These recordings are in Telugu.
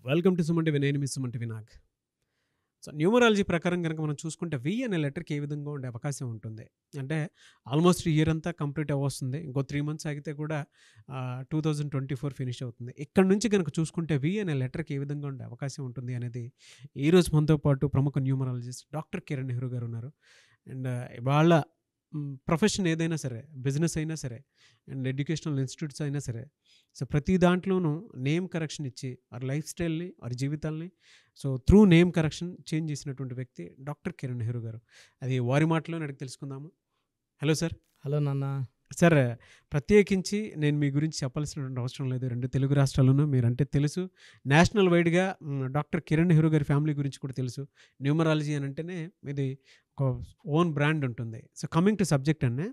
Welcome to Suman TV. నేను మీ Suman TV Nag. So numerology ప్రకారం కనుక మనం చూసుకుంటే వి అనే లెటర్కి ఏ విధంగా ఉండే అవకాశం ఉంటుంది అంటే ఆల్మోస్ట్ ఇయర్ అంతా కంప్లీట్ అవ్వస్తుంది. ఇంకో 3 months ఆగితే కూడా 2024 ఫినిష్ అవుతుంది. ఇక్కడ నుంచి కనుక చూసుకుంటే వి అనే లెటర్కి ఏ విధంగా ఉండే అవకాశం ఉంటుంది అనేది ఈరోజు మనతో పాటు ప్రముఖ న్యూమరాలజిస్ట్ డాక్టర్ కిరణ్ నెహ్రూ గారు ఉన్నారు. అండ్ వాళ్ళ ప్రొఫెషన్ ఏదైనా సరే, బిజినెస్ అయినా సరే అండ్ ఎడ్యుకేషనల్ ఇన్స్టిట్యూట్స్ అయినా సరే, సో ప్రతి దాంట్లోనూ నేమ్ కరెక్షన్ ఇచ్చి వారి లైఫ్ స్టైల్ని, వారి జీవితాల్ని so through name correction change చేసినటువంటి వ్యక్తి డాక్టర్ కిరణ్ నెహ్రూ గారు. అది వారి మాటలోనే అడిగి తెలుసుకుందాము. Hello sir. హలో నాన్న. సార్, ప్రత్యేకించి నేను మీ గురించి చెప్పాల్సినటువంటి అవసరం లేదు. 2 తెలుగు రాష్ట్రాల్లోనూ మీరంటే తెలుసు. నేషనల్ వైడ్గా డాక్టర్ కిరణ్ నెహ్రూ గారి ఫ్యామిలీ గురించి కూడా తెలుసు. న్యూమరాలజీ అని అంటేనే మీది ఒక ఓన్ బ్రాండ్ ఉంటుంది. సో కమింగ్ టు సబ్జెక్ట్ అనే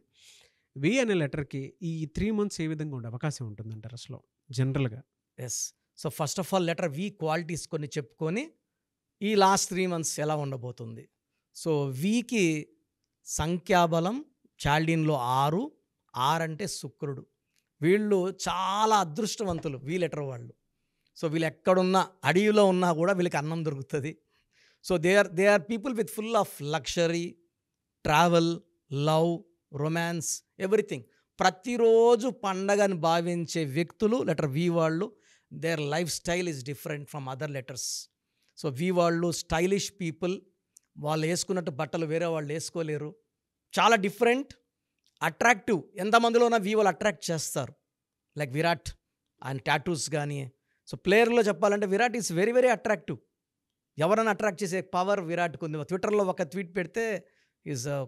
వి అనే లెటర్కి ఈ 3 months ఏ విధంగా ఉండే అవకాశం ఉంటుందంటారు అసలు జనరల్గా? Yes. So first of all letter V qualities కొన్ని చెప్పుకొని ఈ లాస్ట్ 3 months ఎలా ఉండబోతుంది. సో వికి సంఖ్యాబలం చాల్డీన్లో 6 అంటే శుక్రుడు. వీళ్ళు చాలా అదృష్టవంతులు, వి లెటర్ వాళ్ళు. సో వీళ్ళు ఎక్కడున్నా, అడవిలో ఉన్నా కూడా వీళ్ళకి అన్నం దొరుకుతుంది. So they are people with full of luxury, travel, love, romance, everything. ప్రతిరోజు పండగని భావించే వ్యక్తులు లెటర్ వి వాళ్ళు. Their life style is different from other letters. So V వాళ్ళు స్టైలిష్ పీపుల్. వాళ్ళు వేసుకున్నట్టు బట్టలు వేరే వాళ్ళు వేసుకోలేరు. చాలా డిఫరెంట్, అట్రాక్టివ్. ఎంతమందిలోనా వి వాళ్ళు అట్రాక్ట్ చేస్తారు. లైక్ విరాట్ అండ్ టాటూస్ కానీ. సో ప్లేయర్లో చెప్పాలంటే Virat is very very attractive. ఎవరైనా అట్రాక్ట్ చేసే పవర్ విరాట్కి ఉంది. ట్విట్టర్లో ఒక ట్వీట్ పెడితే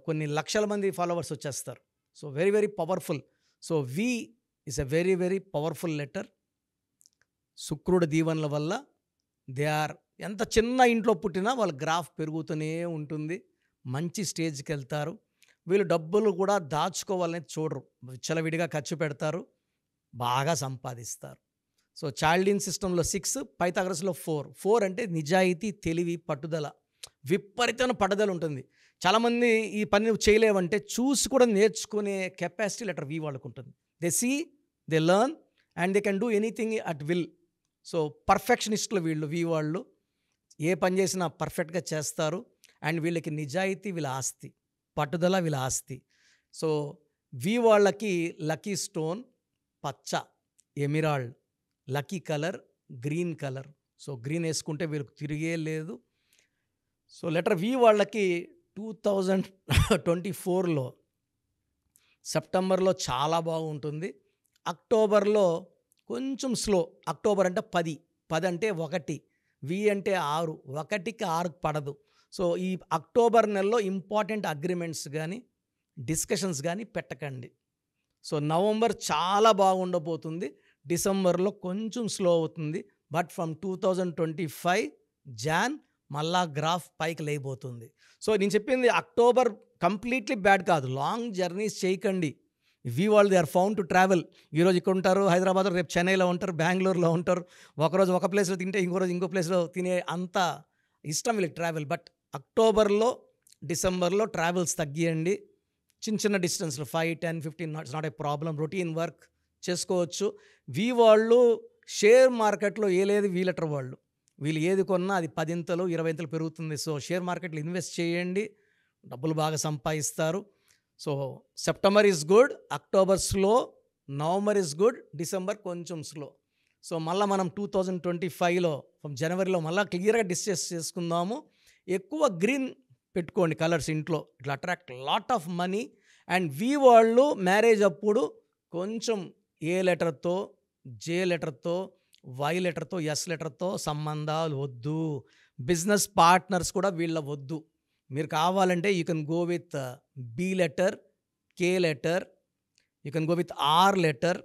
కొన్ని లక్షల మంది ఫాలోవర్స్ వచ్చేస్తారు. So very very powerful. So V is a very very powerful letter. శుక్రుడి దీవెనల వల్ల దే ఆర్, ఎంత చిన్న ఇంట్లో పుట్టినా వాళ్ళ గ్రాఫ్ పెరుగుతూనే ఉంటుంది. మంచి స్టేజ్కి వెళ్తారు. వీళ్ళు డబ్బులు కూడా దాచుకోవాలని చూడరు, విచ్చలవిడిగా ఖర్చు పెడతారు, బాగా సంపాదిస్తారు. సో చాల్డీన్ సిస్టంలో 6, పైథాగరస్లో 4 అంటే నిజాయితీ, తెలివి, పట్టుదల, విపరీతమైన పట్టుదల ఉంటుంది. చాలామంది ఈ పని నువ్వు చేయలేవంటే చూసి కూడా నేర్చుకునే కెపాసిటీ లెటర్ వి వాళ్ళకు ఉంటుంది. They see, they learn and they can do anything at will. So పర్ఫెక్షనిస్టులు వీళ్ళు, వి వాళ్ళు. ఏ పని చేసినా పర్ఫెక్ట్గా చేస్తారు. అండ్ వీళ్ళకి నిజాయితీ వీళ్ళ ఆస్తి, పట్టుదల వీళ్ళ ఆస్తి. సో వి వాళ్ళకి లక్కీ స్టోన్ పచ్చ, emerald. Lucky colour green colour. So green వేసుకుంటే వీళ్ళకి తిరిగే లేదు. సో లెటర్ వి వాళ్ళకి 2024లో సెప్టెంబర్లో చాలా బాగుంటుంది. అక్టోబర్లో కొంచెం స్లో. అక్టోబర్ అంటే 10 అంటే 1, వి అంటే 6, 1కి 6 పడదు. సో ఈ అక్టోబర్ నెలలో ఇంపార్టెంట్ అగ్రిమెంట్స్ కానీ డిస్కషన్స్ కానీ పెట్టకండి. సో నవంబర్ చాలా బాగుండబోతుంది. డిసెంబర్లో కొంచెం స్లో అవుతుంది. బట్ ఫ్రమ్ 2025 జాన్ మళ్ళా గ్రాఫ్ పైకి లేకపోతుంది. సో నేను చెప్పింది అక్టోబర్ కంప్లీట్లీ బ్యాడ్ కాదు. లాంగ్ జర్నీస్ చేయకండి. వి వాళ్ళు they are found to travel. ఈరోజు ఇక్కడ ఉంటారు హైదరాబాద్లో, రేపు చెన్నైలో ఉంటారు, బెంగళూరులో ఉంటారు. ఒకరోజు ఒక ప్లేస్లో తింటే ఇంకో రోజు ఇంకో ప్లేస్లో తినే అంత ఇష్టం వీళ్ళకి ట్రావెల్. బట్ అక్టోబర్లో, డిసెంబర్లో ట్రావెల్స్ తగ్గియండి. చిన్న డిస్టెన్స్లో 5, 10, 15 knots not a problem. Routine work చేసుకోవచ్చు. వి వాళ్ళు షేర్ మార్కెట్లో ఏ లేదు వి లెటర్ వాళ్ళు. వీళ్ళు ఏది కొన్నా అది 10 20 ఇంతలు పెరుగుతుంది. సో షేర్ మార్కెట్లో ఇన్వెస్ట్ చేయండి, డబ్బులు బాగా సంపాదిస్తారు. So September is good, October slow, November is good, December కొంచెం స్లో. సో మళ్ళీ మనం 2025లో జనవరిలో మళ్ళీ క్లియర్గా డిస్కస్ చేసుకుందాము. ఎక్కువ గ్రీన్ పెట్టుకోండి కలర్స్ ఇంట్లో. ఇట్లా attract lot of money. And V వాళ్ళు మ్యారేజ్ అప్పుడు కొంచెం ఏ లెటర్తో, జే లెటర్తో, వై లెటర్తో, ఎస్ లెటర్తో సంబంధాలు వద్దు. బిజినెస్ పార్ట్నర్స్ కూడా వీళ్ళ వద్దు. మీరు కావాలంటే you can go with B letter, K letter, you can go with R letter.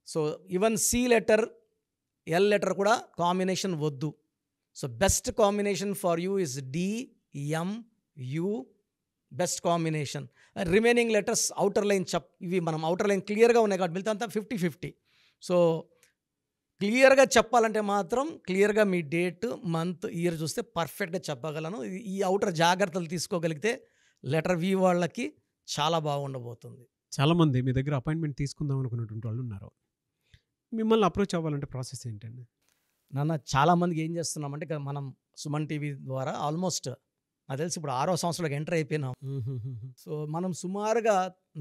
So even C letter, L letter కూడా కాంబినేషన్ వద్దు. So best combination for you is DMU, best combination. Remaining letters outer line ఇవి మనం అవుటర్ లైన్ క్లియర్గా ఉన్నాయి కాబట్టి మిగతా అంతా 50-50. సో క్లియర్గా చెప్పాలంటే మాత్రం క్లియర్గా మీ డేట్, మంత్, ఇయర్ చూస్తే పర్ఫెక్ట్గా చెప్పగలను. ఈ అవుటర్ జాగ్రత్తలు తీసుకోగలిగితే లెటర్ వి వాళ్ళకి చాలా బాగుండబోతుంది. చాలామంది మీ దగ్గర అపాయింట్మెంట్ తీసుకుందాం అనుకున్నటువంటి వాళ్ళు ఉన్నారు. మిమ్మల్ని అప్రోచ్ అవ్వాలంటే ప్రాసెస్ ఏంటండి? నాన్న చాలామందికి ఏం చేస్తున్నామంటే ఇక మనం సుమన్ టీవీ ద్వారా ఆల్మోస్ట్ నాకు తెలిసి ఇప్పుడు 6వ సంవత్సరంలోకి ఎంటర్ అయిపోయినాం. సో మనం సుమారుగా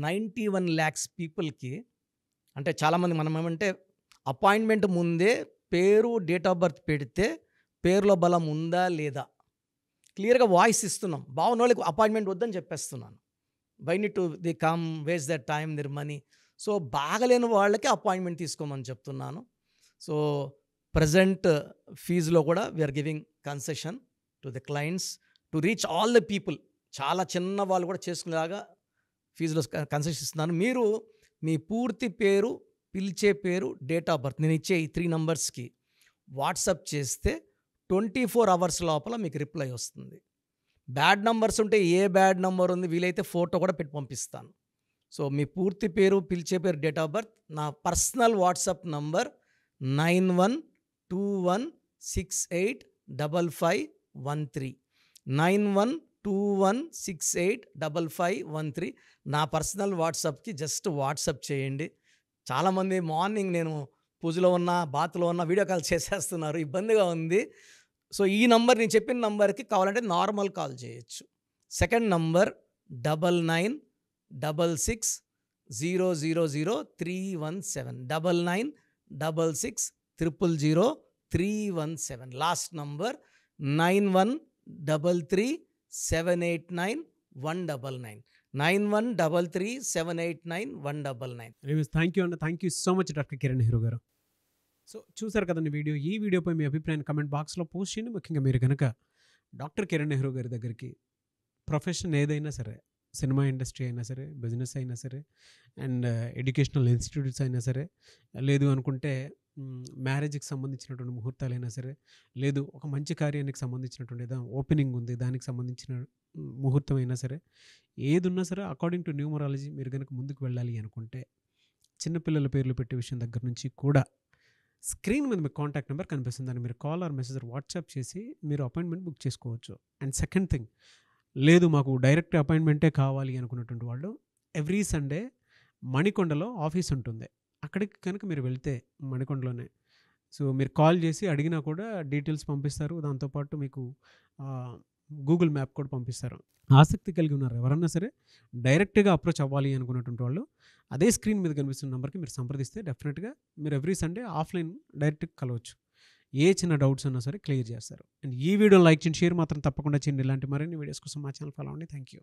91 lakhs పీపుల్కి, అంటే చాలామంది మనం ఏమంటే అపాయింట్మెంట్ ముందే పేరు, డేట్ ఆఫ్ బర్త్ పెడితే పేరులో బలం ఉందా లేదా క్లియర్గా వాయిస్ ఇస్తున్నాం. బాగున్న వాళ్ళకి అపాయింట్మెంట్ వద్దని చెప్పేస్తున్నాను. Why need to the come waste that time their money. So బాగలేని వాళ్ళకి అపాయింట్మెంట్ తీసుకోమని చెప్తున్నాను. సో ప్రజెంట్ ఫీజులో కూడా we are giving concession to the clients to reach all the people. చాలా చిన్న వాళ్ళు కూడా చేసుకునేలాగా ఫీజులో కన్సెషన్ ఇస్తున్నాను. మీరు మీ పూర్తి పేరు, పిలిచే పేరు, డేట్ ఆఫ్ బర్త్ నేను ఇచ్చే ఈ 3 నంబర్స్కి వాట్సాప్ చేస్తే 24 hours లోపల మీకు రిప్లై వస్తుంది. బ్యాడ్ నంబర్స్ ఉంటే ఏ బ్యాడ్ నంబర్ ఉంది వీలైతే ఫోటో కూడా పెట్టి పంపిస్తాను. సో మీ పూర్తి పేరు, పిలిచే పేరు, డేట్ ఆఫ్ బర్త్, నా పర్సనల్ వాట్సాప్ నంబర్ 9121685513 9121685513 నా పర్సనల్ వాట్సాప్కి జస్ట్ వాట్సాప్ చేయండి. చాలామంది మార్నింగ్ నేను పూజలో ఉన్న, బాత్లో ఉన్న వీడియో కాల్ చేసేస్తున్నారు, ఇబ్బందిగా ఉంది. సో ఈ నంబర్ నేను చెప్పిన నంబర్కి కావాలంటే నార్మల్ కాల్ చేయొచ్చు. Second number 9966000317 9966000317. Last number 9133789199 9133789199. Thank you అండి. Thank you so much doctor Kiran Nehru గారు. సో చూసారు కదండి వీడియో. ఈ వీడియోపై మీ అభిప్రాయాన్ని కమెంట్ బాక్స్లో పోస్ట్ చేయండి. ముఖ్యంగా మీరు కనుక డాక్టర్ కిరణ్ నెహ్రూ గారి దగ్గరికి ప్రొఫెషన్ ఏదైనా సరే, సినిమా ఇండస్ట్రీ అయినా సరే, బిజినెస్ అయినా సరే, అండ్ ఎడ్యుకేషనల్ ఇన్స్టిట్యూట్స్ అయినా సరే, లేదు అనుకుంటే మ్యారేజ్కి సంబంధించినటువంటి ముహూర్తాలైనా సరే, లేదు ఒక మంచి కార్యానికి సంబంధించినటువంటి ఓపెనింగ్ ఉంది దానికి సంబంధించిన ముహూర్తం అయినా సరే, ఏది ఉన్నా సరే అకార్డింగ్ టు న్యూమరాలజీ మీరు కనుక ముందుకు వెళ్ళాలి అనుకుంటే చిన్నపిల్లల పేర్లు పెట్టే విషయం దగ్గర నుంచి కూడా స్క్రీన్ మీద మీకు కాంటాక్ట్ నెంబర్ కనిపిస్తుంది. దాన్ని మీరు కాల్ ఆర్ మెసేజ్ వాట్సాప్ చేసి మీరు అపాయింట్మెంట్ బుక్ చేసుకోవచ్చు. అండ్ సెకండ్ థింగ్, లేదు మాకు డైరెక్ట్ అపాయింట్మెంటే కావాలి అనుకున్నటువంటి వాళ్ళు ఎవ్రీ సండే మణికొండలో ఆఫీస్ ఉంటుంది. అక్కడికి కనుక మీరు వెళ్తే మణికొండలోనే, సో మీరు కాల్ చేసి అడిగినా కూడా డీటెయిల్స్ పంపిస్తారు. దాంతోపాటు మీకు గూగుల్ మ్యాప్ కూడా పంపిస్తారు. ఆసక్తి కలిగి ఉన్నారు ఎవరన్నా సరే డైరెక్ట్గా అప్రోచ్ అవ్వాలి అనుకున్నటువంటి వాళ్ళు అదే స్క్రీన్ మీద కనిపిస్తున్న నెంబర్కి మీరు సంప్రదిస్తే డెఫినెట్గా మీరు ఎవ్రీ సండే ఆఫ్లైన్ డైరెక్ట్గా కలవచ్చు. ఏ చిన్న డౌట్స్ ఉన్నా సరే క్లియర్ చేస్తారు. అండ్ ఈ వీడియో లైక్ చేయండి, షేర్ మాత్రం తప్పకుండా చేయండి. ఇలాంటి మరిన్ని వీడియోస్ కోసం మా ఛానల్ ఫాలో అవ్వండి. Thank you.